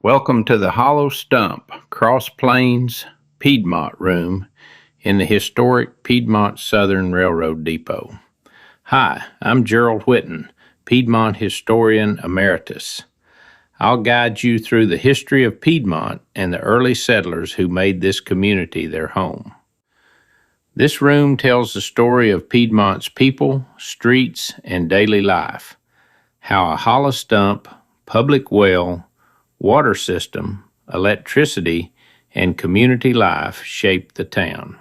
Welcome to the Hollow Stump, Cross Plains, Piedmont room in the historic Piedmont Southern Railroad Depot. Hi, I'm Gerald Whitten, Piedmont Historian Emeritus. I'll guide you through the history of Piedmont and the early settlers who made this community their home. This room tells the story of Piedmont's people, streets, and daily life, how a hollow stump, public well, water system, electricity, and community life shaped the town.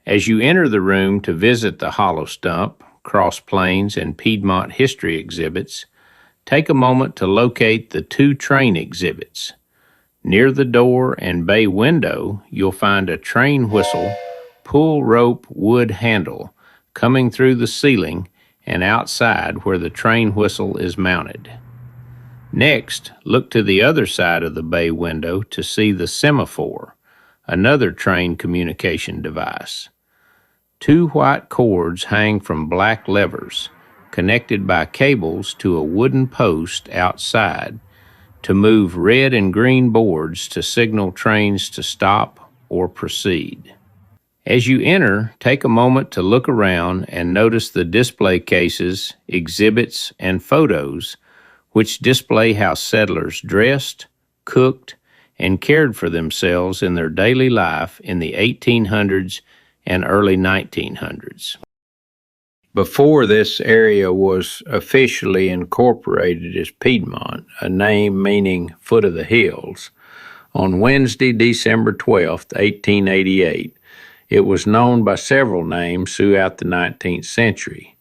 As you enter the room to visit the Hollow Stump, Cross Plains, and Piedmont history exhibits, take a moment to locate the two train exhibits. Near the door and bay window, you'll find a train whistle, pull rope wood handle coming through the ceiling and outside where the train whistle is mounted. Next, look to the other side of the bay window to see the semaphore, another train communication device. Two white cords hang from black levers, connected by cables to a wooden post outside to move red and green boards to signal trains to stop or proceed. As you enter, take a moment to look around and notice the display cases, exhibits, and photos which display how settlers dressed, cooked, and cared for themselves in their daily life in the 1800s and early 1900s. Before this area was officially incorporated as Piedmont, a name meaning foot of the hills, on Wednesday, December 12, 1888, it was known by several names throughout the 19th century.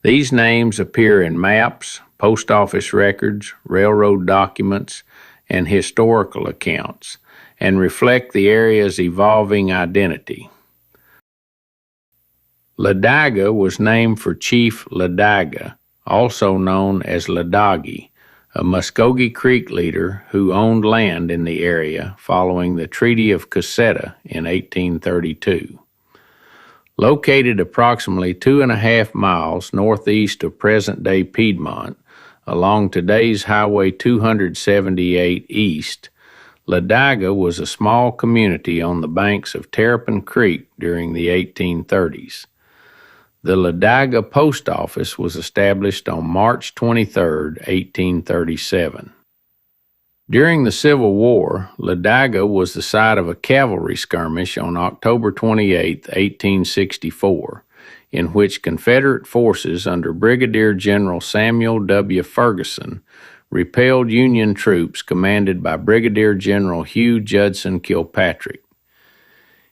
These names appear in maps, post office records, railroad documents, and historical accounts, and reflect the area's evolving identity. Ladaga was named for Chief Ladaga, also known as Ladagi, a Muskogee Creek leader who owned land in the area following the Treaty of Cusseta in 1832. Located approximately 2.5 miles northeast of present-day Piedmont, along today's Highway 278 East, Ladaga was a small community on the banks of Terrapin Creek during the 1830s. The Ladaga Post Office was established on March 23, 1837. During the Civil War, Ladaga was the site of a cavalry skirmish on October 28, 1864, in which Confederate forces under Brigadier General Samuel W. Ferguson repelled Union troops commanded by Brigadier General Hugh Judson Kilpatrick.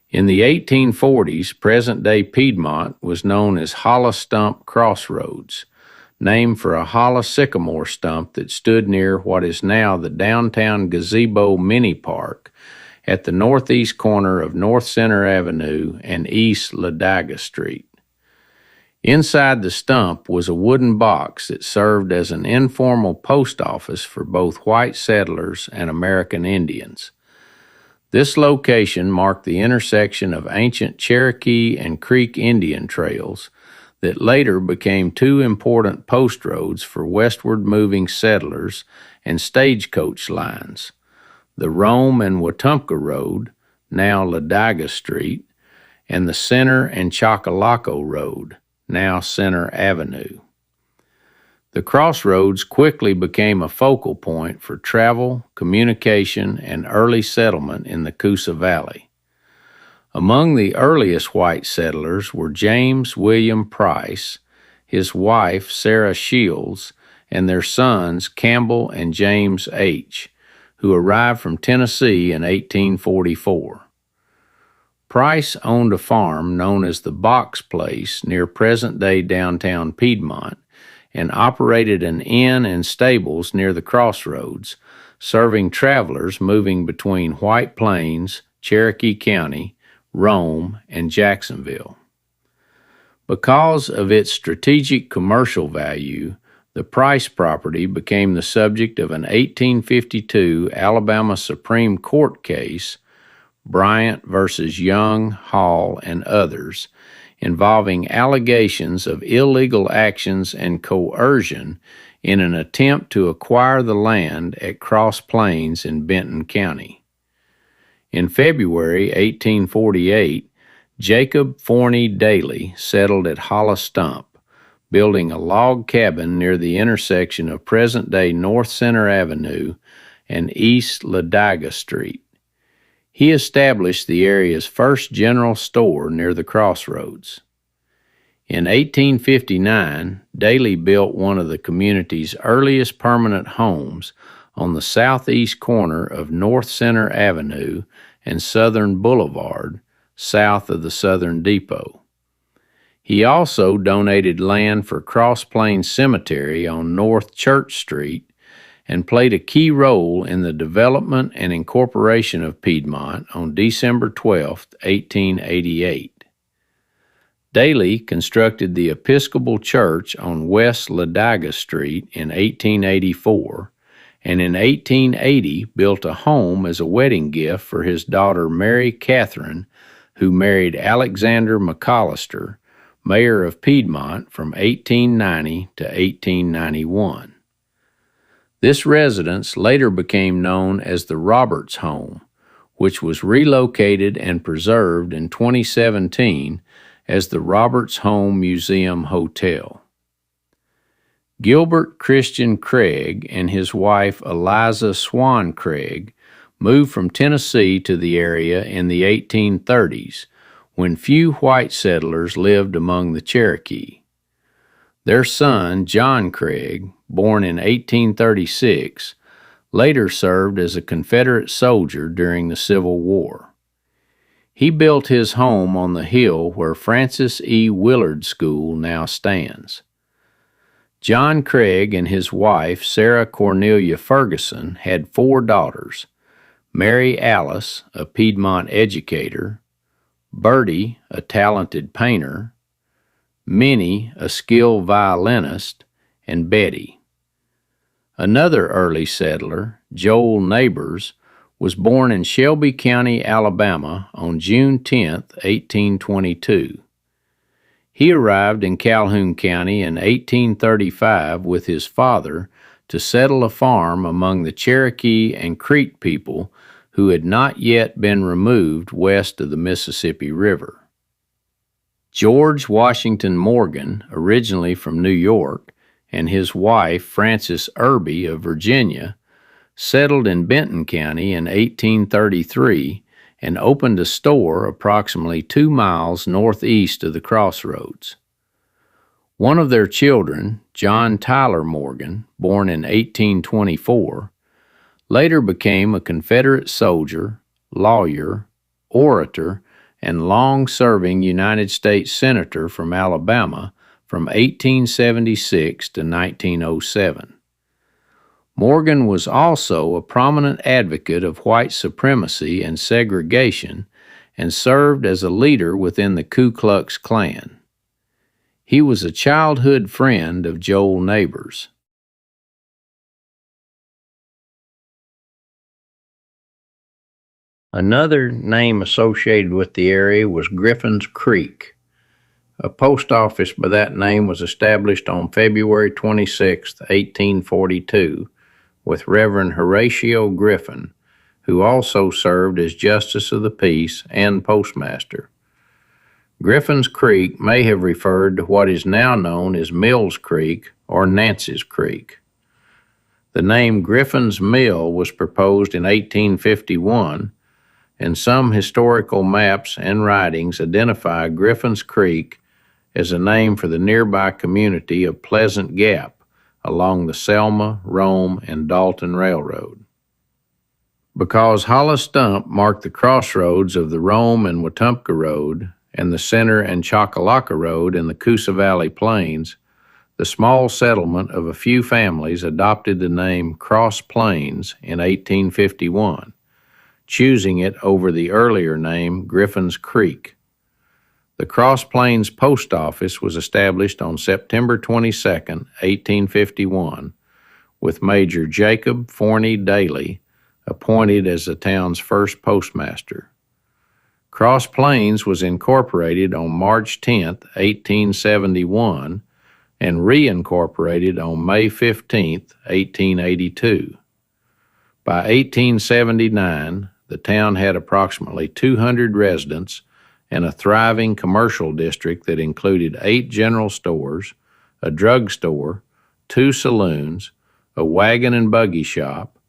In the 1840s, present-day Piedmont was known as Hollow Stump Crossroads, named for a hollow sycamore stump that stood near what is now the downtown gazebo mini park at the northeast corner of North Center Avenue and East Ladaga Street. Inside the stump was a wooden box that served as an informal post office for both white settlers and American Indians. This location marked the intersection of ancient Cherokee and Creek Indian trails that later became two important post roads for westward moving settlers and stagecoach lines, the Rome and Wetumpka Road, now Ladaga Street, and the Center and Chocolaco Road, now Center Avenue. The crossroads quickly became a focal point for travel, communication, and early settlement in the Coosa Valley. Among the earliest white settlers were James William Price, his wife Sarah Shields, and their sons Campbell and James H., who arrived from Tennessee in 1844. Price owned a farm known as the Box Place near present-day downtown Piedmont and operated an inn and stables near the crossroads, serving travelers moving between White Plains, Cherokee County, Rome, and Jacksonville. Because of its strategic commercial value, the Price property became the subject of an 1852 Alabama Supreme Court case, Bryant versus Young, Hall, and others, involving allegations of illegal actions and coercion in an attempt to acquire the land at Cross Plains in Benton County. In February 1848, Jacob Forney Daly settled at Hollow Stump, building a log cabin near the intersection of present-day North Center Avenue and East Ladaga Street. He established the area's first general store near the crossroads. In 1859, Daly built one of the community's earliest permanent homes on the southeast corner of North Center Avenue and Southern Boulevard, south of the Southern Depot. He also donated land for Cross Plains Cemetery on North Church Street and played a key role in the development and incorporation of Piedmont on December 12, 1888. Daly constructed the Episcopal Church on West Ladaga Street in 1884, and in 1880 built a home as a wedding gift for his daughter Mary Catherine, who married Alexander McAllister, mayor of Piedmont from 1890 to 1891. This residence later became known as the Roberts Home, which was relocated and preserved in 2017 as the Roberts Home Museum Hotel. Gilbert Christian Craig and his wife Eliza Swan Craig moved from Tennessee to the area in the 1830s, when few white settlers lived among the Cherokee. Their son, John Craig, born in 1836, later served as a Confederate soldier during the Civil War. He built his home on the hill where Francis E. Willard School now stands. John Craig and his wife, Sarah Cornelia Ferguson, had 4 daughters: Mary Alice, a Piedmont educator; Bertie, a talented painter; Minnie, a skilled violinist; and Betty. Another early settler, Joel Neighbors, was born in Shelby County, Alabama on June 10, 1822. He arrived in Calhoun County in 1835 with his father to settle a farm among the Cherokee and Creek people who had not yet been removed west of the Mississippi River. George Washington Morgan, originally from New York, and his wife, Frances Irby of Virginia, settled in Benton County in 1833 and opened a store approximately 2 miles northeast of the crossroads. One of their children, John Tyler Morgan, born in 1824, later became a Confederate soldier, lawyer, orator, and long-serving United States Senator from Alabama from 1876 to 1907. Morgan was also a prominent advocate of white supremacy and segregation and served as a leader within the Ku Klux Klan. He was a childhood friend of Joel Neighbors. Another name associated with the area was Griffin's Creek. A post office by that name was established on February 26, 1842, with Reverend Horatio Griffin, who also served as Justice of the Peace and Postmaster. Griffin's Creek may have referred to what is now known as Mills Creek or Nancy's Creek. The name Griffin's Mill was proposed in 1851, and some historical maps and writings identify Griffin's Creek as a name for the nearby community of Pleasant Gap along the Selma, Rome, and Dalton Railroad. Because Hollow Stump marked the crossroads of the Rome and Wetumpka Road and the Center and Choccolocco Road in the Coosa Valley Plains, the small settlement of a few families adopted the name Cross Plains in 1851, choosing it over the earlier name Griffin's Creek. The Cross Plains Post Office was established on September 22, 1851, with Major Jacob Forney Daly appointed as the town's first postmaster. Cross Plains was incorporated on March 10, 1871, and reincorporated on May 15, 1882. By 1879, the town had approximately 200 residents and a thriving commercial district that included 8 general stores, a drugstore, 2 saloons, a wagon and buggy shop,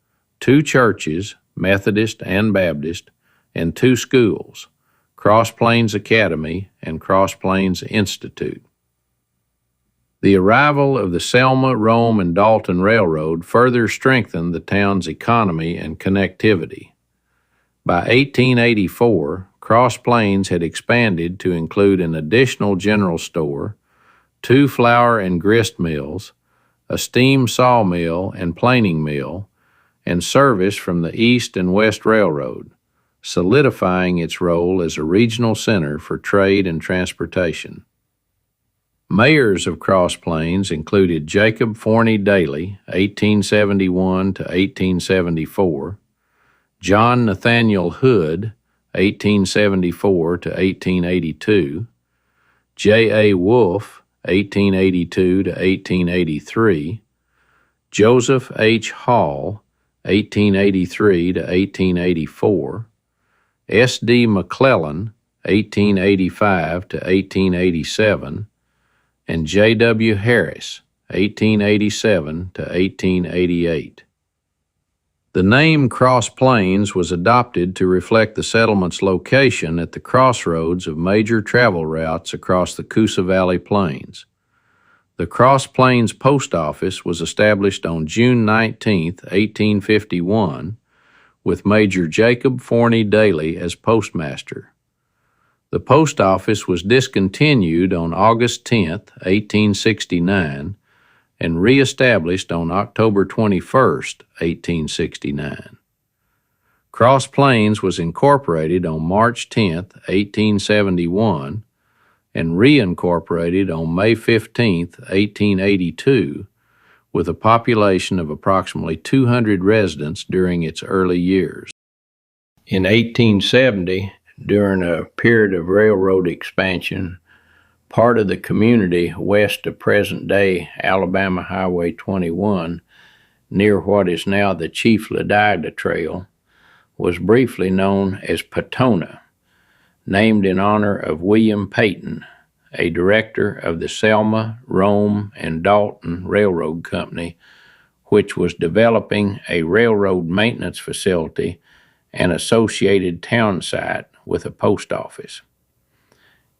2 churches, Methodist and Baptist, and 2 schools, Cross Plains Academy and Cross Plains Institute. The arrival of the Selma, Rome, and Dalton Railroad further strengthened the town's economy and connectivity. By 1884, Cross Plains had expanded to include an additional general store, 2 flour and grist mills, a steam sawmill and planing mill, and service from the East and West Railroad, solidifying its role as a regional center for trade and transportation. Mayors of Cross Plains included Jacob Forney Daly, 1871 to 1874, John Nathaniel Hood, 1874 to 1882, J. A. Wolfe, 1882 to 1883, Joseph H. Hall, 1883 to 1884, S. D. McClellan, 1885 to 1887, and J. W. Harris, 1887 to 1888. The name Cross Plains was adopted to reflect the settlement's location at the crossroads of major travel routes across the Coosa Valley Plains. The Cross Plains Post Office was established on June 19, 1851, with Major Jacob Forney Daly as postmaster. The post office was discontinued on August 10, 1869, and reestablished on October 21, 1869. Cross Plains was incorporated on March 10, 1871, and reincorporated on May 15, 1882, with a population of approximately 200 residents during its early years. In 1870, during a period of railroad expansion, part of the community west of present-day Alabama Highway 21, near what is now the Chief Ledyga Trail, was briefly known as Patona, named in honor of William Peyton, a director of the Selma, Rome, and Dalton Railroad Company, which was developing a railroad maintenance facility and associated town site with a post office.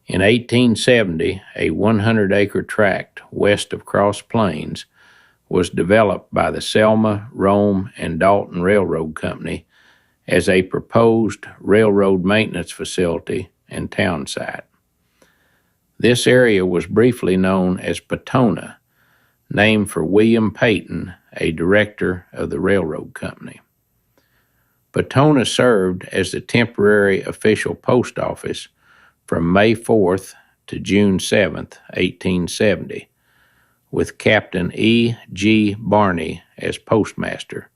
In 1870, a 100-acre tract west of Cross Plains was developed by the Selma, Rome, and Dalton Railroad Company as a proposed railroad maintenance facility and town site. This area was briefly known as Patona, named for William Peyton, a director of the railroad company. Patona served as the temporary official post office from May 4th to June 7th, 1870, with Captain E. G. Barney as postmaster,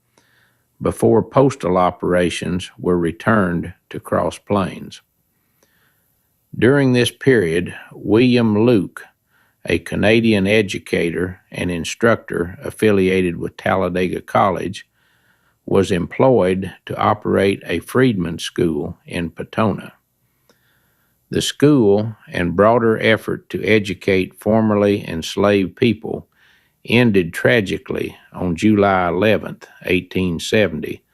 before postal operations were returned to Cross Plains. During this period, William Luke, a Canadian educator and instructor affiliated with Talladega College, was employed to operate a freedmen's school in Patona. The school and broader effort to educate formerly enslaved people ended tragically on July 11, 1870,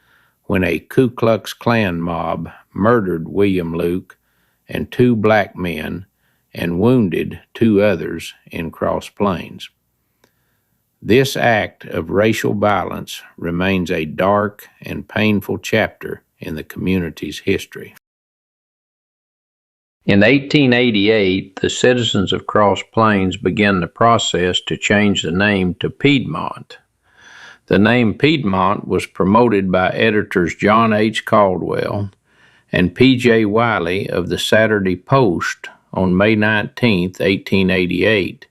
when a Ku Klux Klan mob murdered William Luke and 2 black men and wounded 2 others in Cross Plains. This act of racial violence remains a dark and painful chapter in the community's history. In 1888, the citizens of Cross Plains began the process to change the name to Piedmont. The name Piedmont was promoted by editors John H. Caldwell and P.J. Wiley of the Saturday Post on May 19, 1888,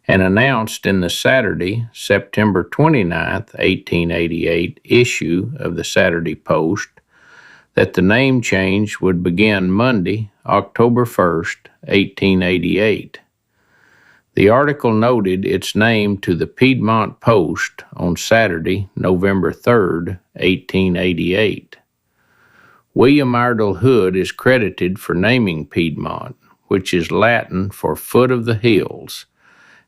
and announced in the Saturday, September 29, 1888 issue of the Saturday Post that the name change would begin Monday, October 1, 1888. The article noted its name to the Piedmont Post on Saturday, November 3, 1888. William Iredell Hood is credited for naming Piedmont, which is Latin for foot of the hills,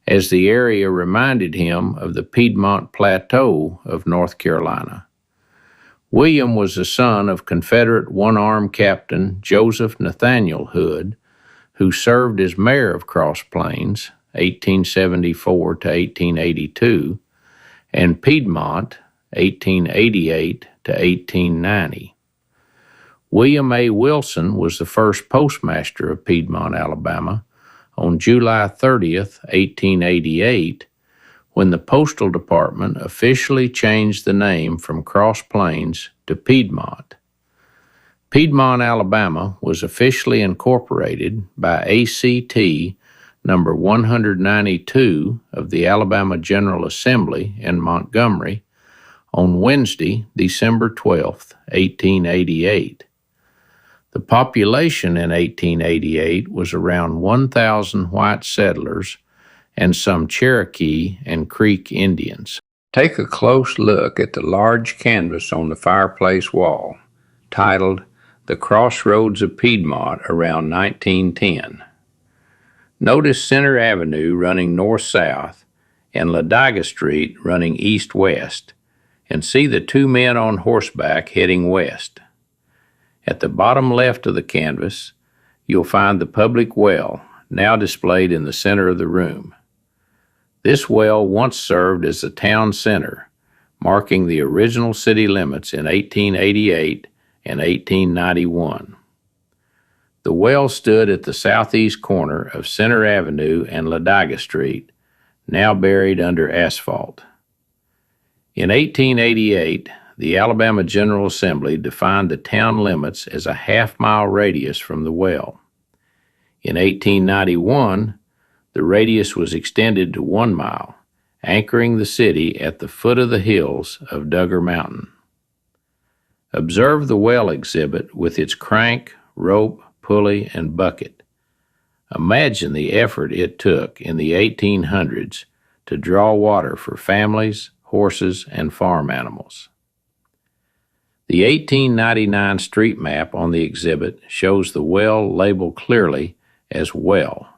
as the area reminded him of the Piedmont Plateau of North Carolina. William was the son of Confederate one-armed Captain Joseph Nathaniel Hood, who served as mayor of Cross Plains, 1874 to 1882, and Piedmont, 1888 to 1890. William A. Wilson was the first postmaster of Piedmont, Alabama, on July 30th, 1888, when the Postal Department officially changed the name from Cross Plains to Piedmont. Piedmont, Alabama was officially incorporated by ACT number 192 of the Alabama General Assembly in Montgomery on Wednesday, December 12, 1888. The population in 1888 was around 1,000 white settlers and some Cherokee and Creek Indians. Take a close look at the large canvas on the fireplace wall, titled The Crossroads of Piedmont Around 1910. Notice Center Avenue running north-south and Ladiga Street running east-west, and see the two men on horseback heading west. At the bottom left of the canvas, you'll find the public well, now displayed in the center of the room. This well once served as the town center, marking the original city limits in 1888 and 1891. The well stood at the southeast corner of Center Avenue and Ladiga Street, now buried under asphalt. In 1888, the Alabama General Assembly defined the town limits as a half-mile radius from the well. In 1891, the radius was extended to 1 mile, anchoring the city at the foot of the hills of Duggar Mountain. Observe the well exhibit with its crank, rope, pulley, and bucket. Imagine the effort it took in the 1800s to draw water for families, horses, and farm animals. The 1899 street map on the exhibit shows the well labeled clearly as well.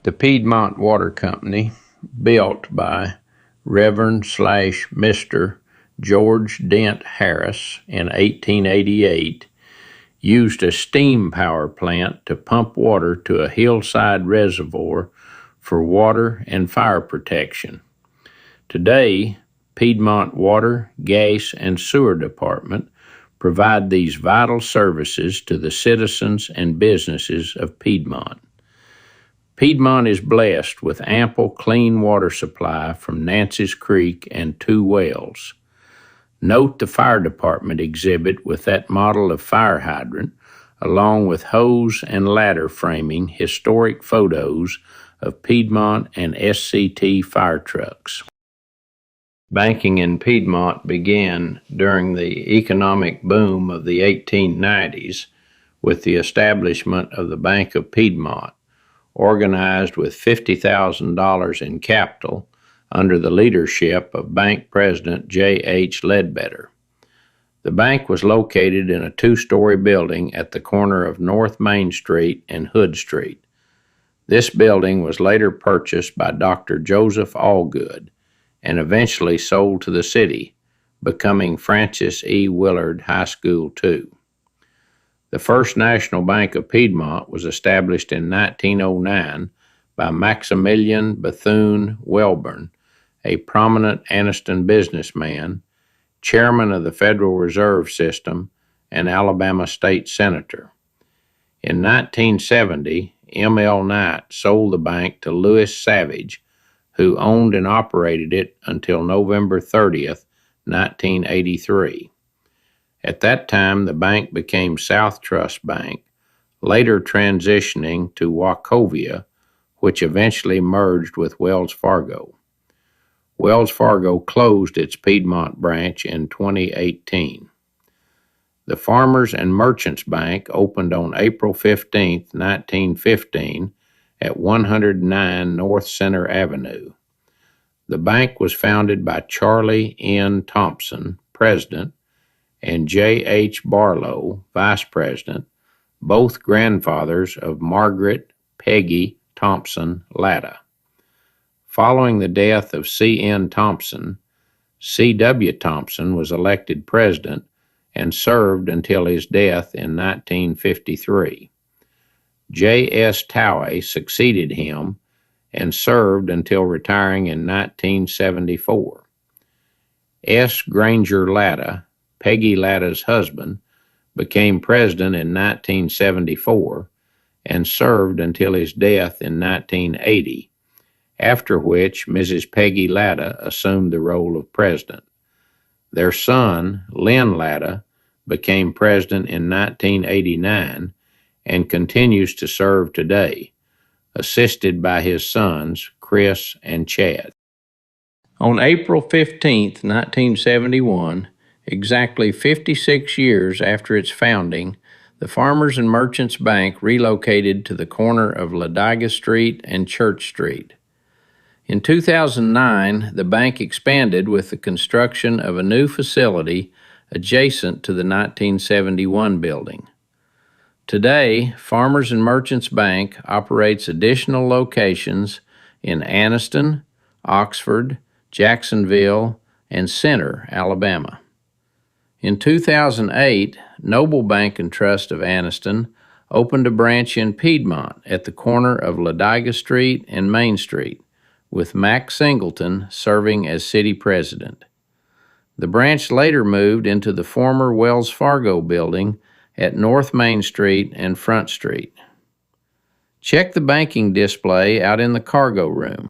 The Piedmont Water Company, built by Rev./Mr. George Dent Harris in 1888, used a steam power plant to pump water to a hillside reservoir for water and fire protection. Today, Piedmont Water, Gas, and Sewer Department provide these vital services to the citizens and businesses of Piedmont. Piedmont is blessed with ample clean water supply from Nancy's Creek and 2 wells. Note the fire department exhibit with that model of fire hydrant, along with hose and ladder framing historic photos of Piedmont and SCT fire trucks. Banking in Piedmont began during the economic boom of the 1890s with the establishment of the Bank of Piedmont, organized with $50,000 in capital under the leadership of Bank President J.H. Ledbetter. The bank was located in a 2-story building at the corner of North Main Street and Hood Street. This building was later purchased by Dr. Joseph Allgood and eventually sold to the city, becoming Francis E. Willard High School II. The First National Bank of Piedmont was established in 1909 by Maximilian Bethune Welborn, a prominent Anniston businessman, chairman of the Federal Reserve System, and Alabama state senator. In 1970, M.L. Knight sold the bank to Louis Savage, who owned and operated it until November 30th, 1983. At that time, the bank became South Trust Bank, later transitioning to Wachovia, which eventually merged with Wells Fargo. Wells Fargo closed its Piedmont branch in 2018. The Farmers and Merchants Bank opened on April 15, 1915, at 109 North Center Avenue. The bank was founded by Charlie N. Thompson, president, and J. H. Barlow, vice president, both grandfathers of Margaret Peggy Thompson Latta. Following the death of C. N. Thompson, C. W. Thompson was elected president and served until his death in 1953. J. S. Towey succeeded him and served until retiring in 1974. S. Granger Latta, Peggy Latta's husband, became president in 1974 and served until his death in 1980, after which Mrs. Peggy Latta assumed the role of president. Their son, Lynn Latta, became president in 1989 and continues to serve today, assisted by his sons, Chris and Chad. On April 15, 1971, exactly 56 years after its founding, the Farmers and Merchants Bank relocated to the corner of Ladiga Street and Church Street. In 2009, the bank expanded with the construction of a new facility adjacent to the 1971 building. Today, Farmers and Merchants Bank operates additional locations in Anniston, Oxford, Jacksonville, and Center, Alabama. In 2008, Noble Bank and Trust of Anniston opened a branch in Piedmont at the corner of Ladiga Street and Main Street, with Mac Singleton serving as city president. The branch later moved into the former Wells Fargo building at North Main Street and Front Street. Check the banking display out in the cargo room.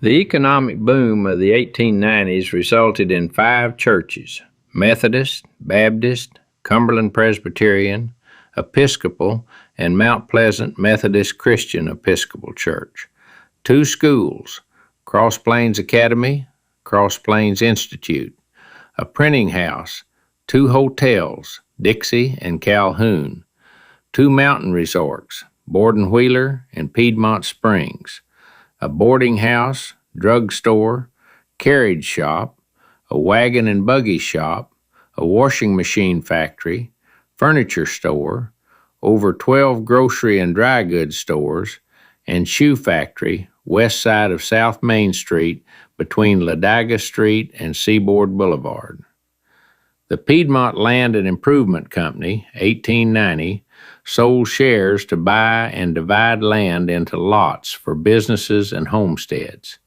The economic boom of the 1890s resulted in 5 churches: Methodist, Baptist, Cumberland Presbyterian, Episcopal, and Mount Pleasant Methodist Christian Episcopal Church; 2 schools, Cross Plains Academy, Cross Plains Institute; a printing house; 2 hotels, Dixie and Calhoun; 2 mountain resorts, Borden Wheeler and Piedmont Springs; a boarding house, drugstore, carriage shop, a wagon and buggy shop, a washing machine factory, furniture store, over 12 grocery and dry goods stores, and shoe factory west side of South Main Street between Ladiga Street and Seaboard Boulevard. The Piedmont Land and Improvement Company, 1890, sold shares to buy and divide land into lots for businesses and homesteads.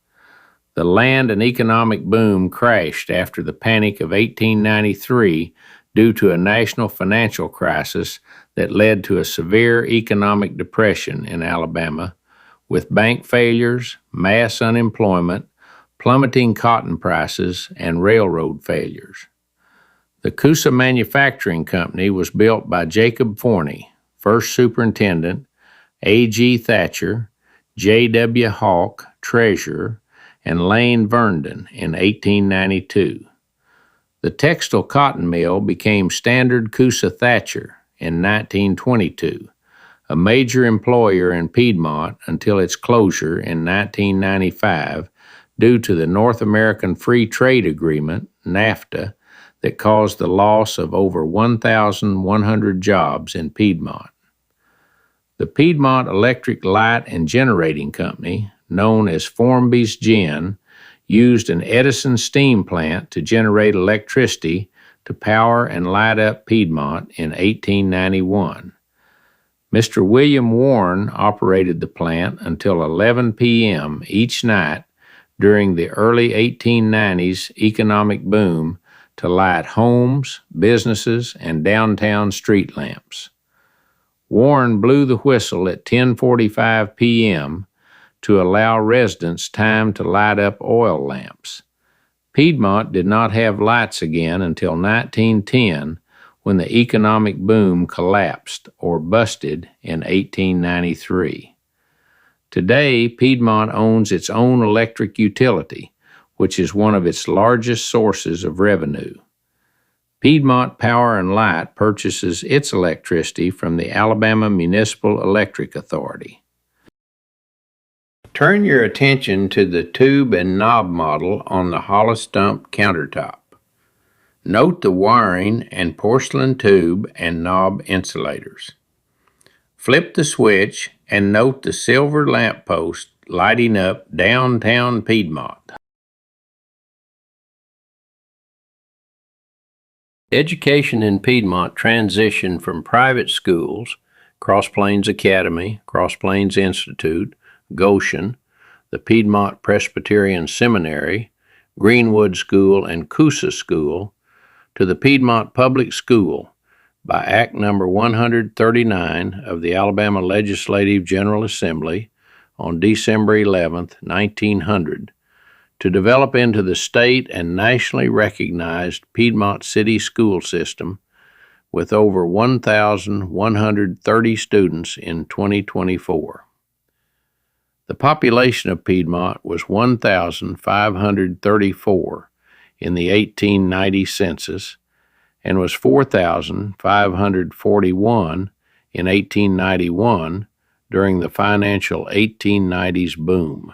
The land and economic boom crashed after the Panic of 1893 due to a national financial crisis that led to a severe economic depression in Alabama, with bank failures, mass unemployment, plummeting cotton prices, and railroad failures. The Coosa Manufacturing Company was built by Jacob Forney, first superintendent, A.G. Thatcher, J.W. Hawk, treasurer, and Lane Verndon in 1892. The textile cotton mill became Standard Coosa Thatcher in 1922, a major employer in Piedmont until its closure in 1995 due to the North American Free Trade Agreement, NAFTA, that caused the loss of over 1,100 jobs in Piedmont. The Piedmont Electric Light and Generating Company, known as Formby's Gen, used an Edison steam plant to generate electricity to power and light up Piedmont in 1891. Mr. William Warren operated the plant until 11 p.m. each night during the early 1890s economic boom to light homes, businesses, and downtown street lamps. Warren blew the whistle at 10:45 p.m. to allow residents time to light up oil lamps. Piedmont did not have lights again until 1910, when the economic boom collapsed or busted in 1893. Today, Piedmont owns its own electric utility, which is one of its largest sources of revenue. Piedmont Power and Light purchases its electricity from the Alabama Municipal Electric Authority. Turn your attention to the tube and knob model on the hollow stump countertop. Note the wiring and porcelain tube and knob insulators. Flip the switch and note the silver lamppost lighting up downtown Piedmont. Education in Piedmont transitioned from private schools, Cross Plains Academy, Cross Plains Institute, Goshen, the Piedmont Presbyterian Seminary, Greenwood School, and Coosa School, to the Piedmont Public School by Act No. 139 of the Alabama Legislative General Assembly on December 11, 1900, to develop into the state and nationally recognized Piedmont City School System with over 1,130 students in 2024. The population of Piedmont was 1,534 in the 1890 census and was 4,541 in 1891 during the financial 1890s boom.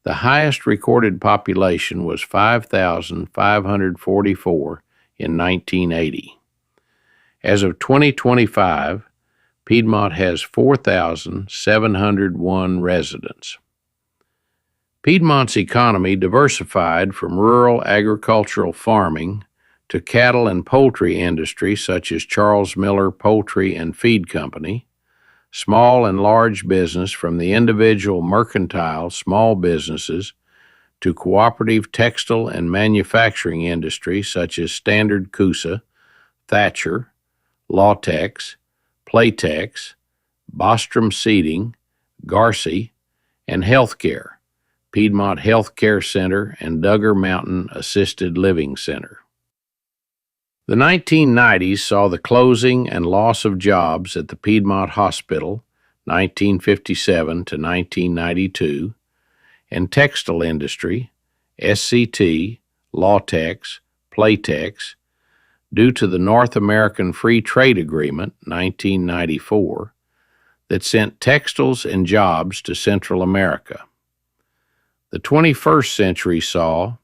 The highest recorded population was 5,544 in 1980. As of 2025, Piedmont has 4,701 residents. Piedmont's economy diversified from rural agricultural farming to cattle and poultry industry such as Charles Miller Poultry and Feed Company, small and large business from the individual mercantile small businesses to cooperative textile and manufacturing industry such as Standard Coosa, Thatcher, Lawtex, Playtex, Bostrom Seating, Garci, and Healthcare, Piedmont Healthcare Center and Duggar Mountain Assisted Living Center. The 1990s saw the closing and loss of jobs at the Piedmont Hospital, 1957 to 1992, and textile industry, SCT, Lawtex, Playtex, due to the North American Free Trade Agreement, 1994, that sent textiles and jobs to Central America. The 21st century saw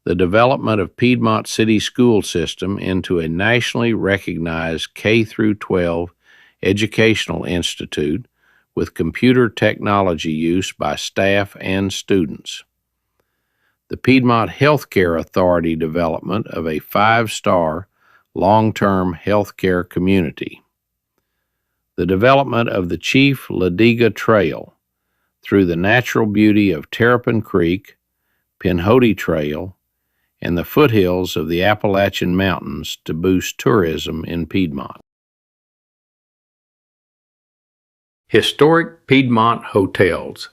the development of Piedmont City School System into a nationally recognized K-12 educational institute with computer technology use by staff and students. The Piedmont Healthcare Authority development of a 5-star long-term healthcare community. The development of the Chief Ladiga Trail through the natural beauty of Terrapin Creek, Pinhoti Trail, and the foothills of the Appalachian Mountains to boost tourism in Piedmont. Historic Piedmont hotels.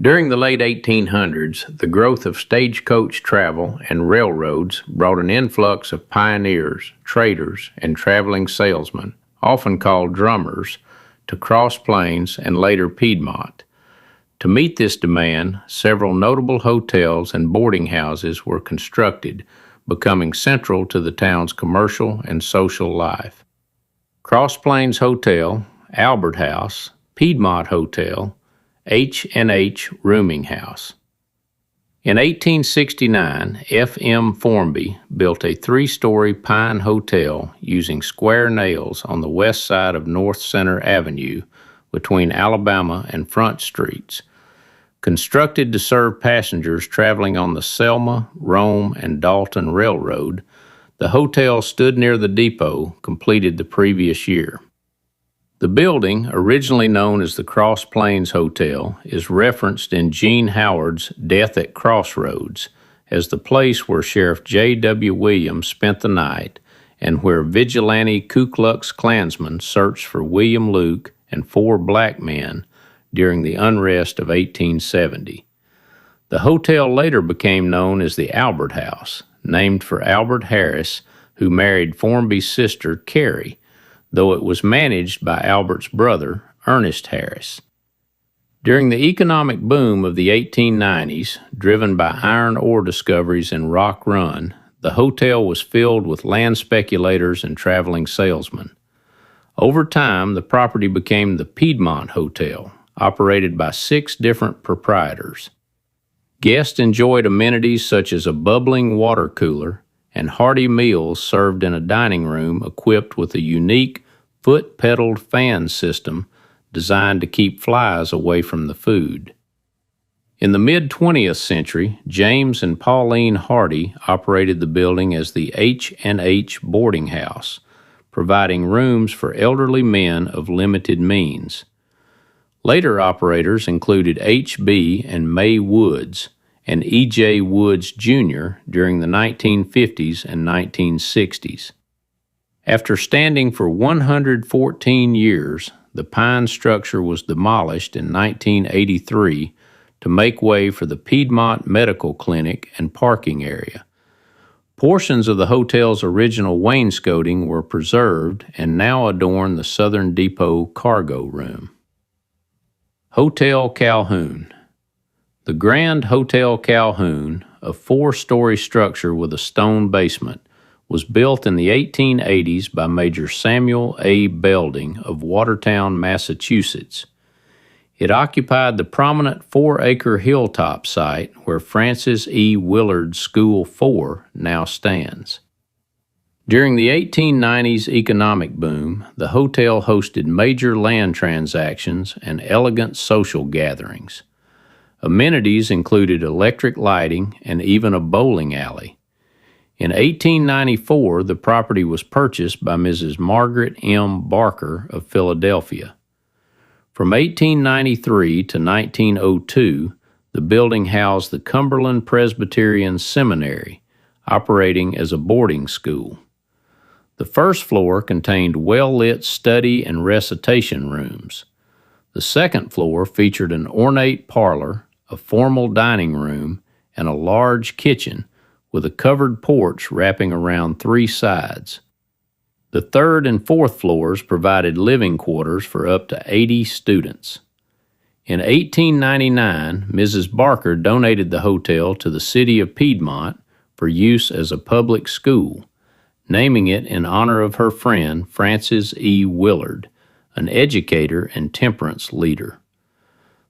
During the late 1800s, the growth of stagecoach travel and railroads brought an influx of pioneers, traders, and traveling salesmen, often called drummers, to Cross Plains and later Piedmont. To meet this demand, several notable hotels and boarding houses were constructed, becoming central to the town's commercial and social life. Cross Plains Hotel, Albert House, Piedmont Hotel, H&H Rooming House. In 1869, F.M. Formby built a 3-story pine hotel using square nails on the west side of North Center Avenue between Alabama and Front Streets. Constructed to serve passengers traveling on the Selma, Rome, and Dalton Railroad, the hotel stood near the depot completed the previous year. The building, originally known as the Cross Plains Hotel, is referenced in Gene Howard's Death at Crossroads as the place where Sheriff J.W. Williams spent the night and where vigilante Ku Klux Klansmen searched for William Luke and 4 black men during the unrest of 1870. The hotel later became known as the Albert House, named for Albert Harris, who married Formby's sister, Carrie, though it was managed by Albert's brother, Ernest Harris. During the economic boom of the 1890s, driven by iron ore discoveries in Rock Run, the hotel was filled with land speculators and traveling salesmen. Over time, the property became the Piedmont Hotel, operated by 6 different proprietors. Guests enjoyed amenities such as a bubbling water cooler and hearty meals served in a dining room equipped with a unique foot-pedaled fan system designed to keep flies away from the food. In the mid-20th century, James and Pauline Hardy operated the building as the H&H Boarding House, providing rooms for elderly men of limited means. Later operators included H.B. and May Woods and E.J. Woods, Jr. during the 1950s and 1960s. After standing for 114 years, the pine structure was demolished in 1983 to make way for the Piedmont Medical Clinic and parking area. Portions of the hotel's original wainscoting were preserved and now adorn the Southern Depot cargo room. Hotel Calhoun. The Grand Hotel Calhoun, a 4-story structure with a stone basement, was built in the 1880s by Major Samuel A. Belding of Watertown, Massachusetts. It occupied the prominent 4-acre hilltop site where Francis E. Willard School 4 now stands. During the 1890s economic boom, the hotel hosted major land transactions and elegant social gatherings. Amenities included electric lighting and even a bowling alley. In 1894, the property was purchased by Mrs. Margaret M. Barker of Philadelphia. From 1893 to 1902, the building housed the Cumberland Presbyterian Seminary, operating as a boarding school. The first floor contained well-lit study and recitation rooms. The second floor featured an ornate parlor, a formal dining room, and a large kitchen with a covered porch wrapping around 3 sides. The third and fourth floors provided living quarters for up to 80 students. In 1899, Mrs. Barker donated the hotel to the city of Piedmont for use as a public school, naming it in honor of her friend Francis E. Willard, an educator and temperance leader.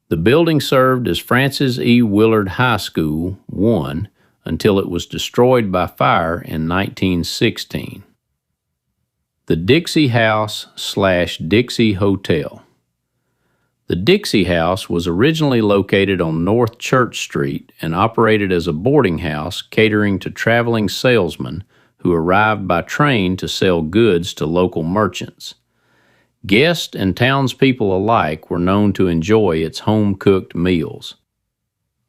The building served as Francis E. Willard High School 1 until it was destroyed by fire in 1916. The Dixie House/Dixie Hotel. The Dixie House was originally located on North Church Street and operated as a boarding house catering to traveling salesmen who arrived by train to sell goods to local merchants. Guests and townspeople alike were known to enjoy its home-cooked meals.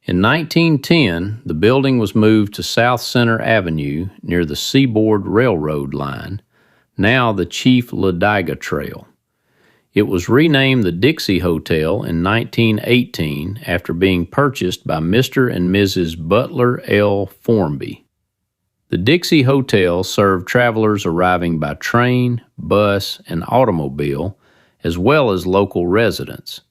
In 1910, the building was moved to South Center Avenue near the Seaboard Railroad line, now the Chief Ladiga Trail. It was renamed the Dixie Hotel in 1918 after being purchased by Mr. and Mrs. Butler L. Formby. The Dixie Hotel served travelers arriving by train, bus, and automobile, as well as local residents.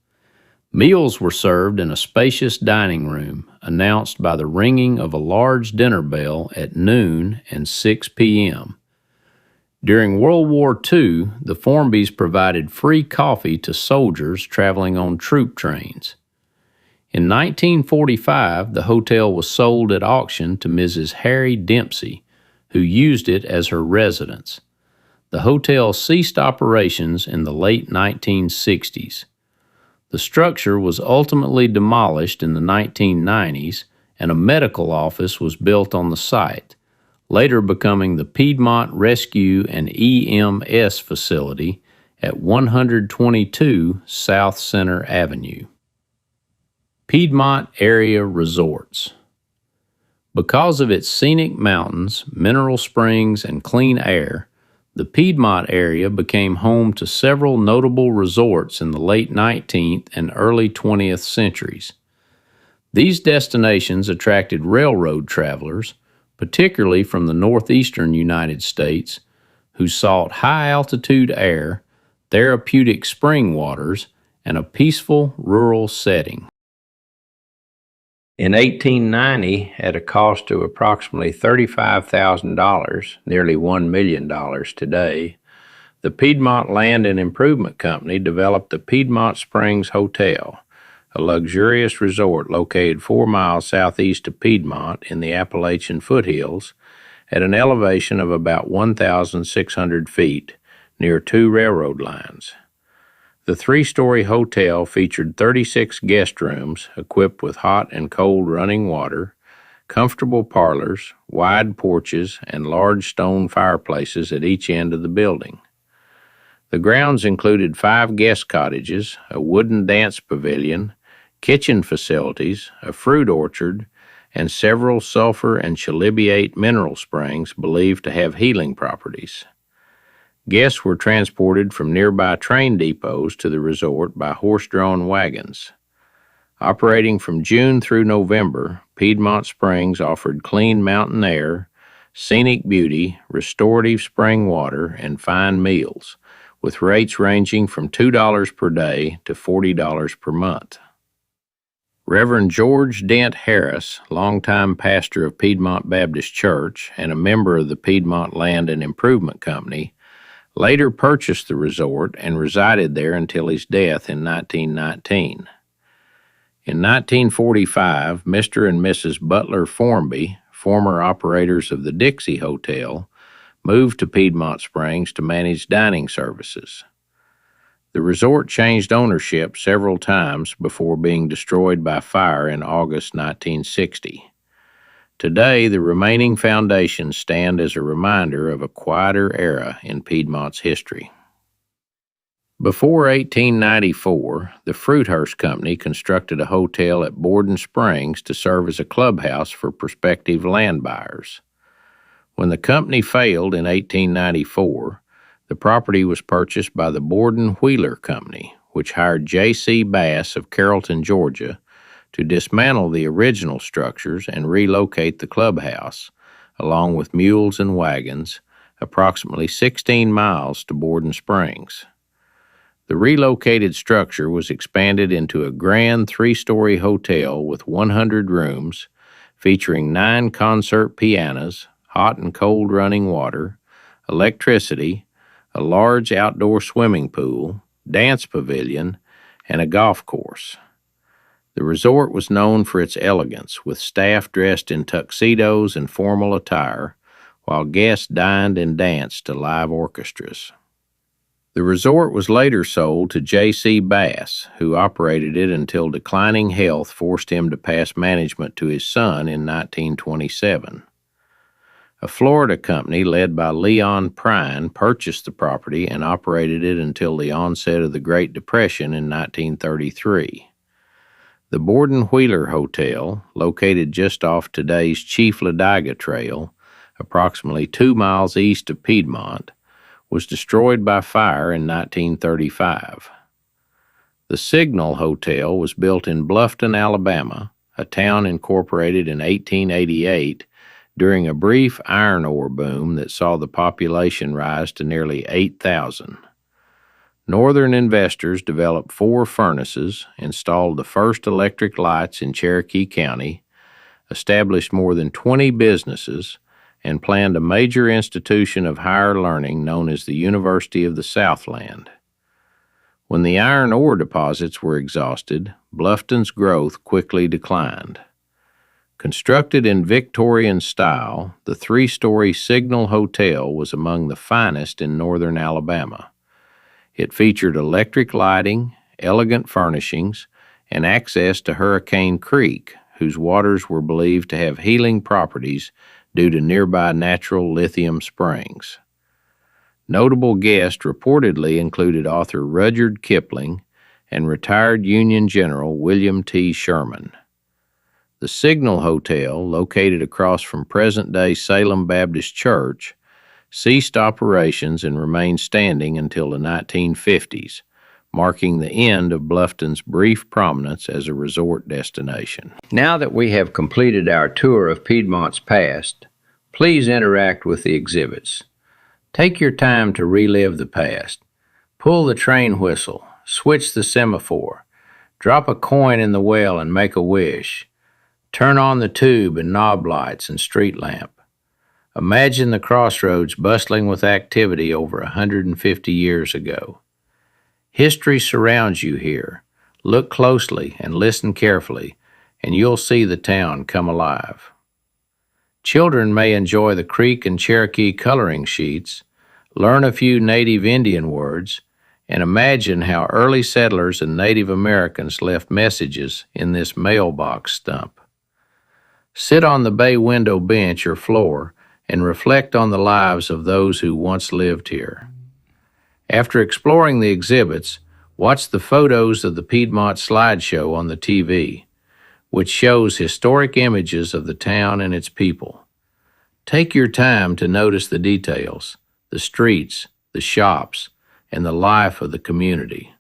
Meals were served in a spacious dining room, announced by the ringing of a large dinner bell at noon and 6 p.m. During World War II, the Formbys provided free coffee to soldiers traveling on troop trains. In 1945, the hotel was sold at auction to Mrs. Harry Dempsey, who used it as her residence. The hotel ceased operations in the late 1960s. The structure was ultimately demolished in the 1990s, and a medical office was built on the site, later becoming the Piedmont Rescue and EMS facility at 122 South Center Avenue. Piedmont Area Resorts. Because of its scenic mountains, mineral springs, and clean air, the Piedmont area became home to several notable resorts in the late 19th and early 20th centuries. These destinations attracted railroad travelers, particularly from the northeastern United States, who sought high-altitude air, therapeutic spring waters, and a peaceful rural setting. In 1890, at a cost of approximately $35,000, nearly $1 million today, The Piedmont Land and Improvement Company developed the Piedmont Springs Hotel, a luxurious resort located 4 miles southeast of Piedmont in the Appalachian foothills at an elevation of about 1,600 feet near two railroad lines. The three-story hotel featured 36 guest rooms equipped with hot and cold running water, comfortable parlors, wide porches, and large stone fireplaces at each end of the building. The grounds included 5 guest cottages, a wooden dance pavilion, kitchen facilities, a fruit orchard, and several sulfur and chalybeate mineral springs believed to have healing properties. Guests were transported from nearby train depots to the resort by horse-drawn wagons. Operating from June through November, Piedmont Springs offered clean mountain air, scenic beauty, restorative spring water, and fine meals, with rates ranging from $2 per day to $40 per month. Reverend George Dent Harris, longtime pastor of Piedmont Baptist Church and a member of the Piedmont Land and Improvement Company, later purchased the resort and resided there until his death in 1919. In 1945, Mr. and Mrs. Butler Formby, former operators of the Dixie Hotel, moved to Piedmont Springs to manage dining services. The resort changed ownership several times before being destroyed by fire in August 1960. Today, the remaining foundations stand as a reminder of a quieter era in Piedmont's history. Before 1894, the Fruithurst Company constructed a hotel at Borden Springs to serve as a clubhouse for prospective land buyers. When the company failed in 1894, the property was purchased by the Borden Wheeler Company, which hired J.C. Bass of Carrollton, Georgia, to dismantle the original structures and relocate the clubhouse, along with mules and wagons, approximately 16 miles to Borden Springs. The relocated structure was expanded into a grand 3-story hotel with 100 rooms, featuring 9 concert pianos, hot and cold running water, electricity, a large outdoor swimming pool, dance pavilion, and a golf course. The resort was known for its elegance, with staff dressed in tuxedos and formal attire, while guests dined and danced to live orchestras. The resort was later sold to J.C. Bass, who operated it until declining health forced him to pass management to his son in 1927. A Florida company led by Leon Prine purchased the property and operated it until the onset of the Great Depression in 1933. The Borden Wheeler Hotel, located just off today's Chief Ladiga Trail, approximately 2 miles east of Piedmont, was destroyed by fire in 1935. The Signal Hotel was built in Bluffton, Alabama, a town incorporated in 1888 during a brief iron ore boom that saw the population rise to nearly 8,000. Northern investors developed 4 furnaces, installed the first electric lights in Cherokee County, established more than 20 businesses, and planned a major institution of higher learning known as the University of the Southland. When the iron ore deposits were exhausted, Bluffton's growth quickly declined. Constructed in Victorian style, the 3-story Signal Hotel was among the finest in northern Alabama. It featured electric lighting, elegant furnishings, and access to Hurricane Creek, whose waters were believed to have healing properties due to nearby natural lithium springs. Notable guests reportedly included author Rudyard Kipling and retired Union General William T. Sherman. The Signal Hotel, located across from present-day Salem Baptist Church, ceased operations and remained standing until the 1950s, marking the end of Bluffton's brief prominence as a resort destination. Now that we have completed our tour of Piedmont's past, please interact with the exhibits. Take your time to relive the past. Pull the train whistle, switch the semaphore, drop a coin in the well and make a wish. Turn on the tube and knob lights and street lamp. Imagine the crossroads bustling with activity over 150 years ago. History surrounds you here. Look closely and listen carefully, and you'll see the town come alive. Children may enjoy the Creek and Cherokee coloring sheets, learn a few native Indian words, and imagine how early settlers and Native Americans left messages in this mailbox stump. Sit on the bay window bench or floor and reflect on the lives of those who once lived here. After exploring the exhibits, watch the photos of the Piedmont slideshow on the TV, which shows historic images of the town and its people. Take your time to notice the details, the streets, the shops, and the life of the community.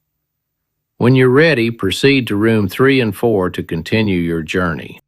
When you're ready, proceed to room 3 and 4 to continue your journey.